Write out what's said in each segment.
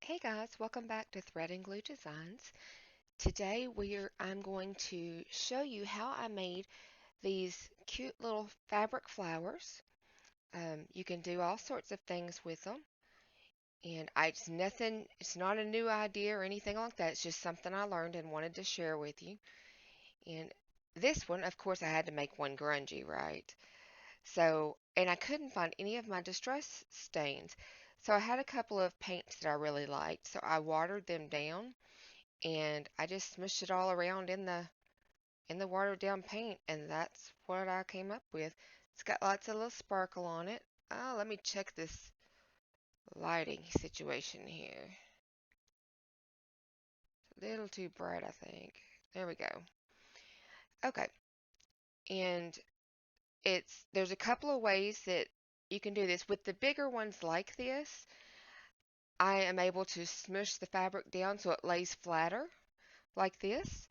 Hey guys, welcome back to Thread and Glue Designs. Today I'm going to show you how I made these cute little fabric flowers. You can do all sorts of things with them, and it's not a new idea or anything like that. It's just something I learned and wanted to share with you. And this one, of course, I had to make one grungy, right? And I couldn't find any of my distress stains. So I had a couple of paints that I really liked, so I watered them down and I just smushed it all around in the watered down paint, and that's what I came up with. It's got lots of little sparkle on it. Oh, let me check this lighting situation here. It's a little too bright, I think. There we go. Okay, and there's a couple of ways that you can do this. With the bigger ones like this, I am able to smush the fabric down so it lays flatter like this.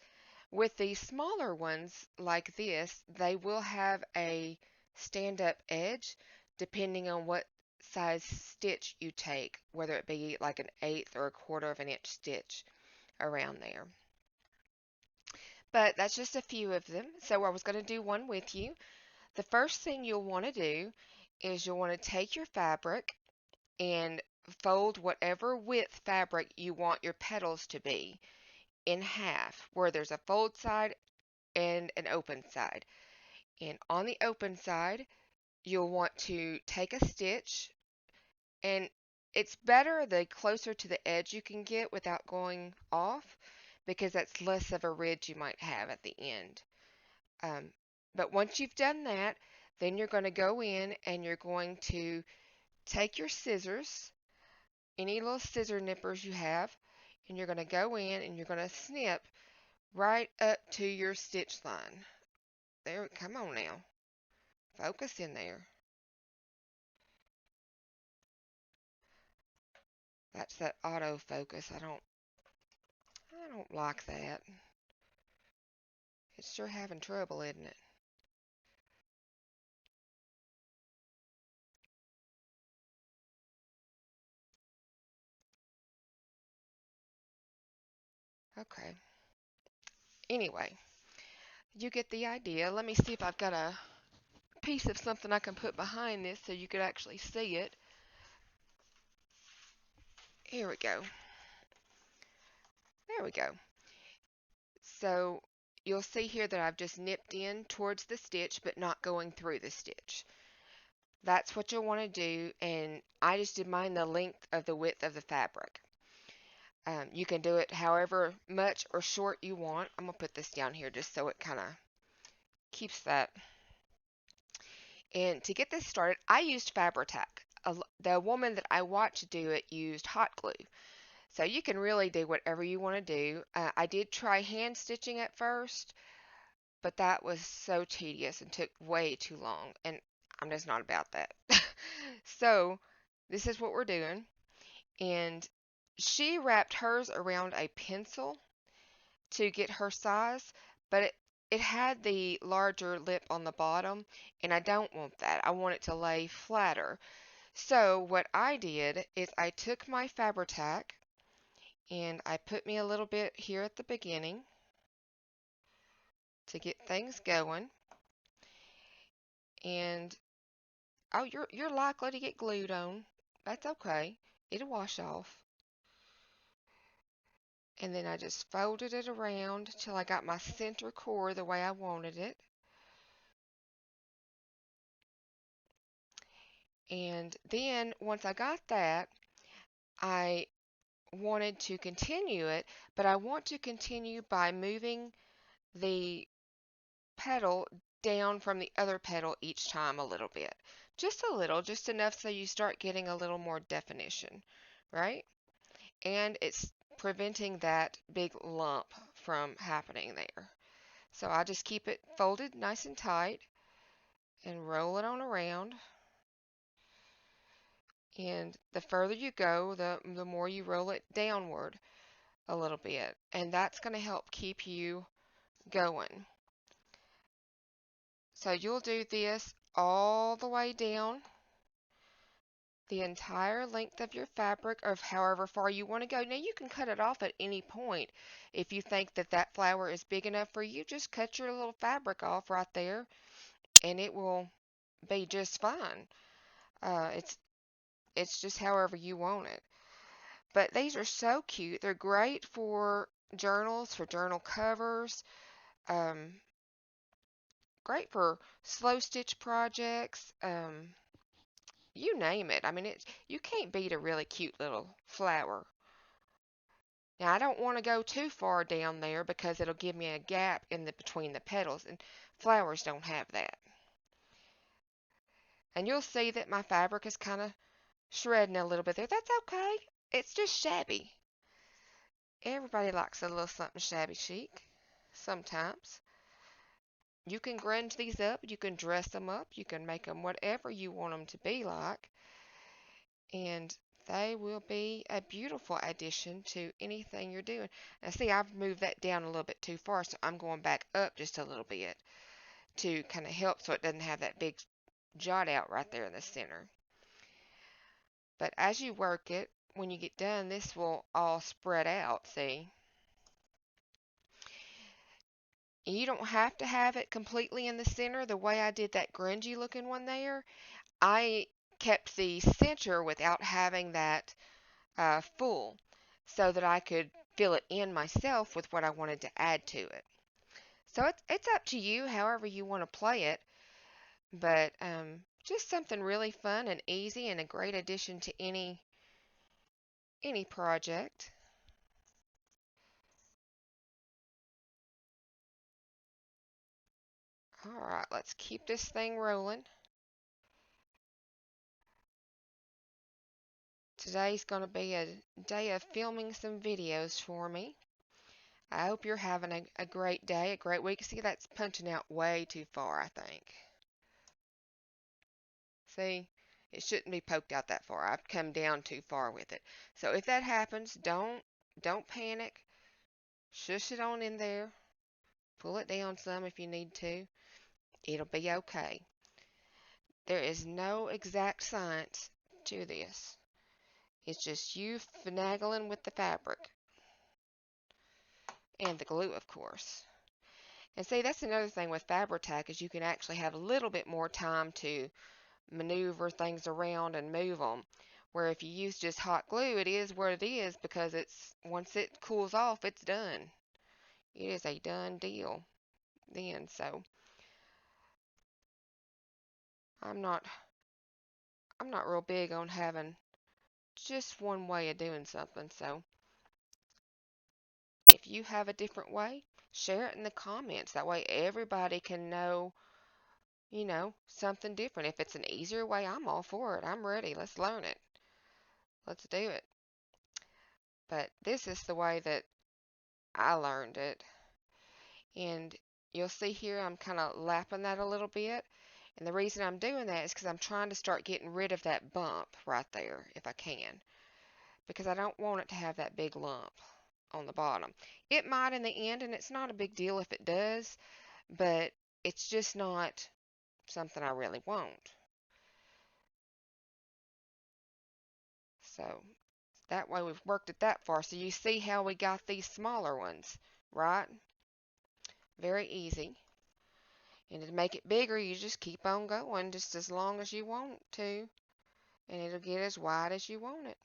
With the smaller ones like this, they will have a stand-up edge depending on what size stitch you take, whether it be like an eighth or a quarter of an inch stitch around there. But that's just a few of them. So I was going to do one with you. The first thing you'll want to do is you'll want to take your fabric and fold whatever width fabric you want your petals to be in half, where there's a fold side and an open side. And on the open side, you'll want to take a stitch, and it's better the closer to the edge you can get without going off, because that's less of a ridge you might have at the end. Um, but once you've done that, then you're going to go in and you're going to take your scissors, any little scissor nippers you have, and you're going to go in and you're going to snip right up to your stitch line. There, come on now. Focus in there. That's that autofocus. I don't like that. It's sure having trouble, isn't it? Okay. Anyway, you get the idea. Let me see if I've got a piece of something I can put behind this so you could actually see it. Here we go. There we go. So you'll see here that I've just nipped in towards the stitch but not going through the stitch. That's what you'll want to do, and I just did mine the length of the width of the fabric. You can do it however much or short you want. I'm going to put this down here just so it kind of keeps that. And to get this started, I used Fabri-Tac. The woman that I watched do it used hot glue. So you can really do whatever you want to do. I did try hand stitching at first, but that was so tedious and took way too long, and I'm just not about that. So this is what we're doing. And she wrapped hers around a pencil to get her size, but it had the larger lip on the bottom, and I don't want that. I want it to lay flatter. So what I did is I took my Fabri-Tac and I put me a little bit here at the beginning to get things going. And oh, you're likely to get glued on. That's okay. It'll wash off. And then I just folded it around till I got my center core the way I wanted it. And then once I got that, I wanted to continue it, but I want to continue by moving the petal down from the other petal each time a little bit. Just a little, just enough so you start getting a little more definition, right? And it's preventing that big lump from happening there. So I just keep it folded nice and tight and roll it on around. And the further you go, the more you roll it downward a little bit. And that's going to help keep you going. So you'll do this all the way down the entire length of your fabric or however far you want to go. Now you can cut it off at any point. If you think that that flower is big enough for you, just cut your little fabric off right there and it will be just fine. Uh, it's it's just however you want it. But these are so cute. They're great for journals, for journal covers, um, great for slow stitch projects. You name it. I mean, you can't beat a really cute little flower. Now, I don't want to go too far down there because it'll give me a gap in the between the petals, and flowers don't have that. And you'll see that my fabric is kind of shredding a little bit there. That's okay. It's just shabby. Everybody likes a little something shabby chic sometimes. You can grunge these up, you can dress them up, you can make them whatever you want them to be like, and they will be a beautiful addition to anything you're doing. Now, see, I've moved that down a little bit too far, so I'm going back up just a little bit to kind of help so it doesn't have that big jot out right there in the center. But as you work it, when you get done, this will all spread out, see? And you don't have to have it completely in the center the way I did that grungy looking one there. I kept the center without having that full so that I could fill it in myself with what I wanted to add to it. So it's up to you however you want to play it, but just something really fun and easy and a great addition to any project. All right, let's keep this thing rolling. Today's going to be a day of filming some videos for me. I hope you're having a great day, a great week. See, that's punching out way too far, I think. See, it shouldn't be poked out that far. I've come down too far with it. So if that happens, don't panic. Shush it on in there. Pull it down some if you need to. It'll be okay. There is no exact science to this. It's just you finagling with the fabric and the glue, of course. And see, that's another thing with Fabri-Tac is you can actually have a little bit more time to maneuver things around and move them. Where if you use just hot glue, it is what it is because it's once it cools off, it's done. It is a done deal then. So I'm not I'm not real big on having just one way of doing something. So if you have a different way, share it in the comments. That way everybody can know, something different. If it's an easier way, I'm all for it. I'm ready. Let's learn it. Let's do it. But this is the way that I learned it. And you'll see here I'm kind of lapping that a little bit. And the reason I'm doing that is because I'm trying to start getting rid of that bump right there if I can. Because I don't want it to have that big lump on the bottom. It might in the end, and it's not a big deal if it does, but it's just not something I really want. So that way we've worked it that far. So you see how we got these smaller ones, right? Very easy. And to make it bigger, you just keep on going just as long as you want to, and it'll get as wide as you want it.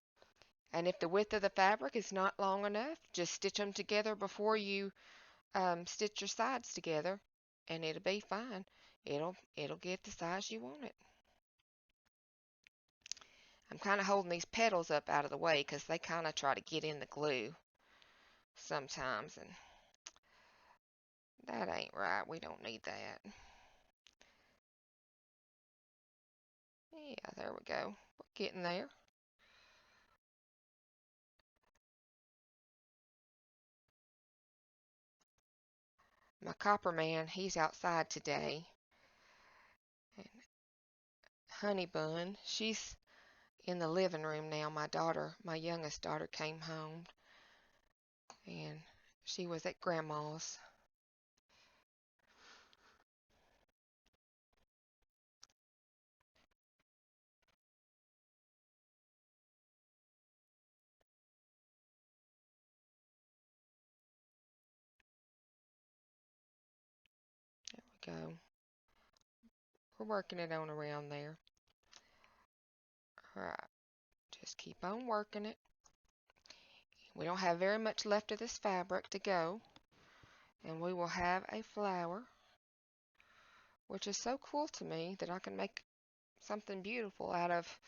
And if the width of the fabric is not long enough, just stitch them together before you stitch your sides together, and it'll be fine. It'll get the size you want it. I'm kind of holding these petals up out of the way because they kind of try to get in the glue sometimes, and that ain't right. We don't need that. Yeah, there we go. We're getting there. My copper man, he's outside today. And Honey Bun, she's in the living room now. My youngest daughter came home and she was at grandma's. go. We're working it on around there. All right, just keep on working it. We don't have very much left of this fabric to go, and we will have a flower, which is so cool to me that I can make something beautiful out of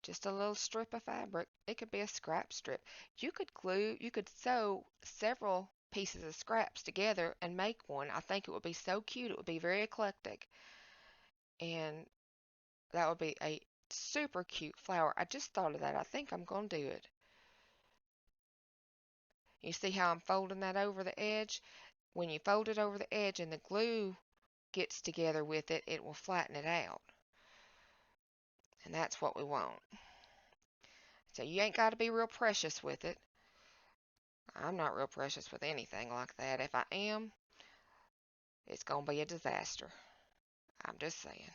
just a little strip of fabric. It could be a scrap strip. You could sew several pieces of scraps together and make one. I think it would be so cute. It would be very eclectic. And that would be a super cute flower. I just thought of that. I think I'm going to do it. You see how I'm folding that over the edge? When you fold it over the edge and the glue gets together with it, it will flatten it out. And that's what we want. So you ain't got to be real precious with it. I'm not real precious with anything like that. If I am, it's going to be a disaster. I'm just saying.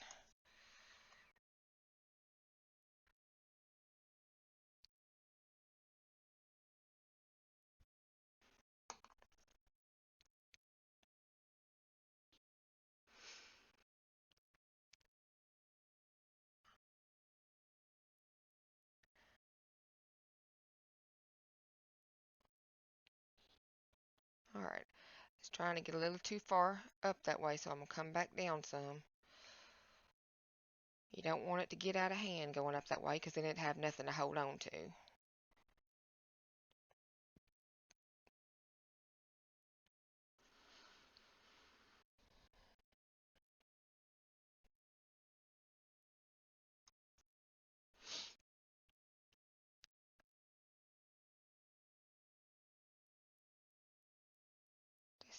All right. It's trying to get a little too far up that way, so I'm going to come back down some. You don't want it to get out of hand going up that way because then it'd have nothing to hold on to.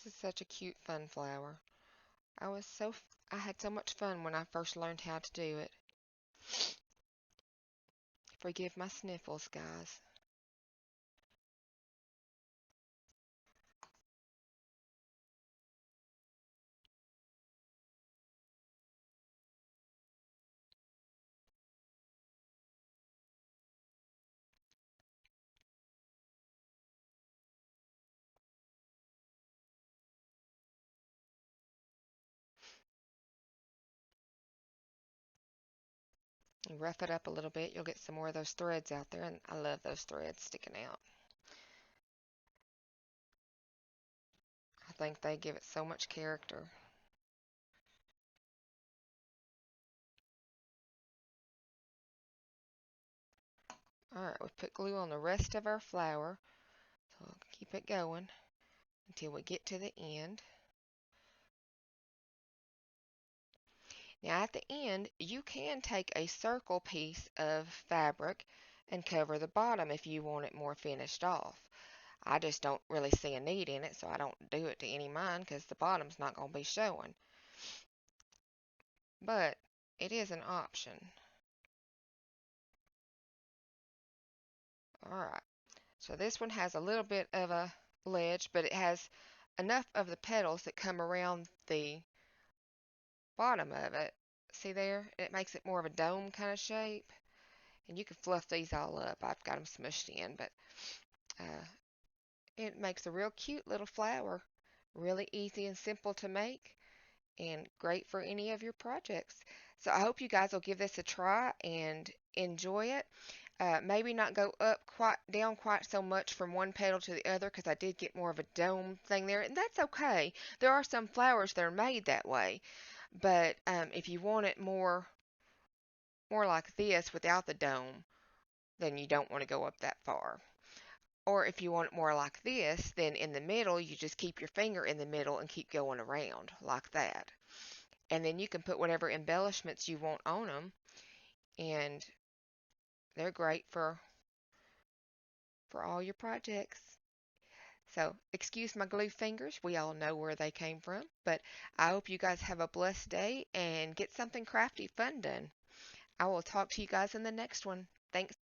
This is such a cute fun flower. I had so much fun when I first learned how to do it. Forgive my sniffles, guys. You rough it up a little bit, you'll get some more of those threads out there, and I love those threads sticking out. I think they give it so much character. Alright, we've put glue on the rest of our flower, so we'll keep it going until we get to the end. Now at the end, you can take a circle piece of fabric and cover the bottom if you want it more finished off. I just don't really see a need in it, so I don't do it to any of mine because the bottom's not going to be showing. But it is an option. Alright, so this one has a little bit of a ledge, but it has enough of the petals that come around the bottom of it. See there? It makes it more of a dome kind of shape. And you can fluff these all up. I've got them smushed in, but uh, it makes a real cute little flower. Really easy and simple to make and great for any of your projects. So I hope you guys will give this a try and enjoy it. Maybe not go up quite down quite so much from one petal to the other because I did get more of a dome thing there, and that's okay. There are some flowers that are made that way, but if you want it more like this without the dome, then you don't want to go up that far. Or if you want it more like this, then in the middle, you just keep your finger in the middle and keep going around like that. And then you can put whatever embellishments you want on them, and they're great for all your projects. So, excuse my glue fingers. We all know where they came from, but I hope you guys have a blessed day and get something crafty fun done. I will talk to you guys in the next one. Thanks.